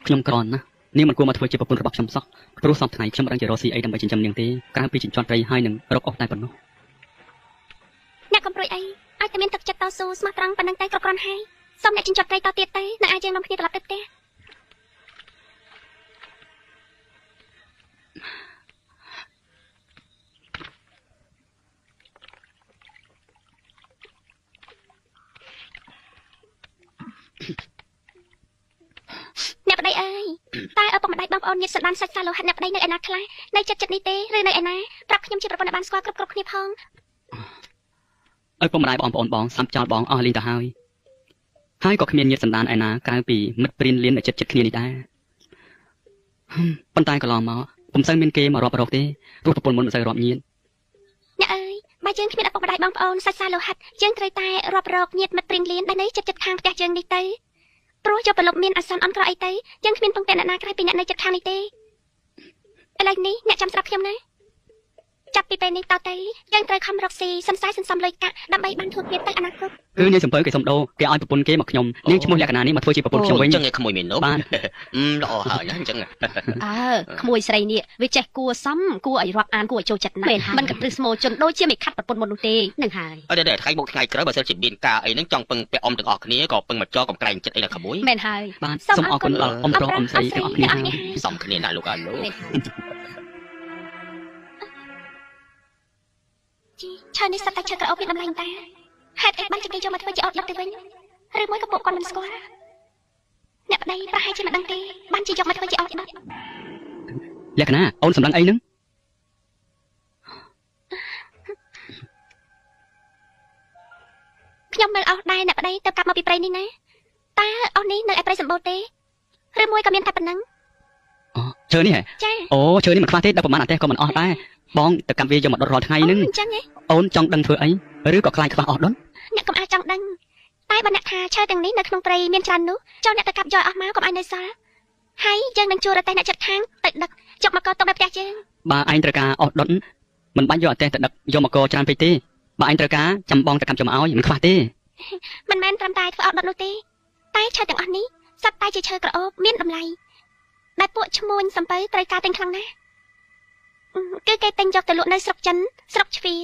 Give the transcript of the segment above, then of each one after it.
ខ្ញុំក្រណានាងមិនគួរមកធ្វើជាប្រពន្ធរបស់ខ្ញុំសោះព្រោះសពថ្ងៃខ្ញុំមិនដឹងជារកស៊ីអីដើម្បីចិញ្ចឹមនាងទេក្រៅពីចិញ្ចឹមត្រីហើយនឹងរកអស់តែប៉ុណ្ណោះអ្នកកំប្រួយអីឲ្យតែមានទឹកចិត្តតស៊ូស្មោះត្រង់ប៉ុណ្្នឹងតែគ្រប់គ្រាន់ហើយសូមអ្នកចិញ្ចឹមត្រីតទៀតទៅនៅអាចយើងនាំគ្នាត្រឡប់ទៅផ្ទះអ្នកប្តីអើយតែឪពុកម្ដាយបងប្អូនញាតិសន្តានសាច់សាលោហិតអ្នកប្តីនៅឯណាខ្លះនៅចិត្តនេះទេឬនៅឯណាប្រាប់ខ្ញុំជាប្រពន្ធឲ្យបានស្គាល់គ្រប់គ្នាផងឪពុកម្ដាយបងប្អូនបងសាំចោលបងអស់លីទៅហើយក៏គ្មានញាតិសន្តានឯណាក្រៅពីមិត្តព្រានលៀននៅចិត្តគ្នានេះដែរប៉ុន្តែកន្លងមកពុំសូវមានគេមករាប់រកទេព្រោះប្រពន្ធមុនមិនសូវរាប់ញាតិអ្នកអើយបើយើងគ្មានឪពុកម្ដាយបងប្អូនសាច់សាលោហិតយើងត្រូវតែរាប់រកញាតិមិត្តព្រានលៀនដែលនៅចិត្តខាងផ្ទះយើងនេះទៅព្រោះយកប្រលប់មានអាសន្នអន់ក្រអីទៅយើងគ្មានពងតែអ្នកណាក្រៅពីអ្នកនៅចិត្តខាងនេះទេឥឡូវនេះអ្នកចាំស្រាប់ខ្ញុំណាចាប់ពីពេលនេះតទៅយើងត្រូវខំរកស៊ីសន្សំលុយកាក់ដើម្បីបានធ្វើទៀតទៅអនាគតគឺនាងសំពើគេសុំដោគេឲ្យប្រពន្ធគេមកខ្ញុំនាងឈ្មោះលក្ខណៈនេះមកធ្វើជាប្រពន្ធខ្ញុំវិញអញ្ចឹងឯក្មួយមាននោះបាទល្អហើយណាអញ្ចឹងក្មួយស្រីនេះវាចេះគួសមគួរឲ្យរាប់អានគួរឲ្យចូលចិត្តណាស់មិនក៏ព្រឹស្មោជន់ដូចជាមិនខាត់ប្រពន្ធមុននោះទេនឹងហើយអត់ទេថ្ងៃមុខថ្ងៃក្រោយបើសិនជាមានការអីហ្នឹងចង់ពឹងពាក់អមទាំងអស់គ្នាក៏ពឹងមកចោកំក្លែងចិត្តអីណាក្មួយមែនហើយបាទសូមអរគុណដល់អ៊ំប្រុសអ៊ំស្រីទាំងអស់គ្នាសំគ្នាណាលោកអាលោកឆើនេះសត្វតែឈើក្រអូបមានតម្លៃតាហេតុអីបានជាគេយកមកធ្វើជាអត់ដឹកទៅវិញឬមួយក៏ពួកគាត់មិនស្គាល់អ្នកប្តីប្រហែលជាមិនដឹងទេបានជាយកមកធ្វើជាអត់ដឹកលក្ខណៈអូនសម្លឹងអីហ្នឹងខ្ញុំមើលអស់ដែរអ្នកប្តីទៅកាប់មកពីព្រៃនេះណាតើអស់នេះនៅឯព្រៃសម្បូរទេឬមួយក៏មានតែប៉ុណ្ណឹងអូឈើនេះហ៎ចាអូឈើនេះមិនខ្វះទេដល់ប្រហែលអាទះក៏មិនអស់ដែរបងទៅកម្មវាយកមកដុតរាល់ថ្ងៃហ្នឹងអញ្ចឹងហ៎អូនចង់ដឹងធ្វើអីឬក៏ខ្លាចខ្វះអស់ដុតអ្នកកុំអាចចង់ដឹងតែបើអ្នកថាឈើទាំងនេះនៅក្នុងព្រៃមានច្រើននោះចូលអ្នកទៅកាប់យកអស់មកកុំឲ្យនៅសល់ហើយយើងនឹងជួលរទេះអ្នកចិត្តខាងទៅដឹកយកមកកទៅដល់ផ្ទះយើងបើឯងត្រូវការអស់ដុតមិនបាច់យកអត់ទេទៅដឹកយកមកកច្រើនពេកទេបើឯងត្រូវការចាំបងទៅកាប់យកមកឲ្យមិនខ្វះទេមិនមែនត្រឹមតែធ្វើអស់ដុតនោះទេតែឈើទាំងអស់នេះសត្វតែជាឈើក្រអូបមានតម្លៃដែលពួកឈ្មួញសំពៅត្រូវការទិញខ្លាំងណាស់គឺគេទិញយកទៅលក់នៅស្រុកចិនស្រុកជ្វា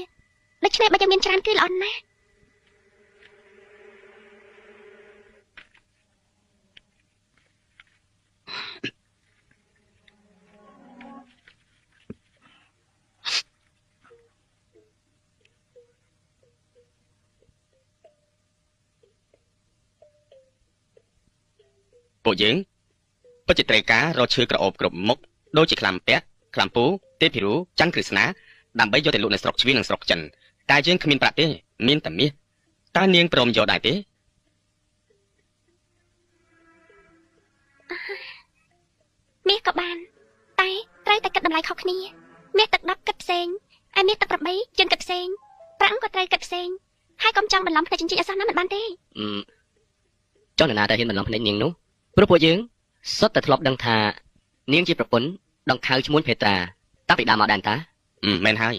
ដូច្នេះបើយើងមានច្រើនគឺល្អណាស់ពួកយើងពិតជាត្រូវការរកឈើក្រអូបគ្រប់មុខដូចជាខ្លាំពាក់ខ្លាំពូទេភិរូច័ន្ទក្រឹស្នាដើម្បីយកទៅលក់នៅស្រុកជ្វានិងស្រុកចិនតែយើងគ្មានប្រាក់ទេមានតែមាសតើនាងព្រមយកដែរទេមាសក៏បានតែត្រូវតែគិតតម្លៃខុសគ្នាមាសទឹក10គិតផ្សេងហើយមាសទឹក8យើងគិតផ្សេងប្រាក់ក៏ត្រូវគិតផ្សេងហើយកុំចង់បន្លំភ្នែកចិញ្ចីអសោះណាមិនបានទេចង់ណាតែហ៊ានបន្លំភ្នែកនាងនោះព្រោះពួកយើងសុទ្ធតែធ្លាប់ដឹងថានាងជាប្រពន្ធដង្ខៅឈ្មួញភេត្រាតាំងពីដើមមកដែរតាមែនហើយ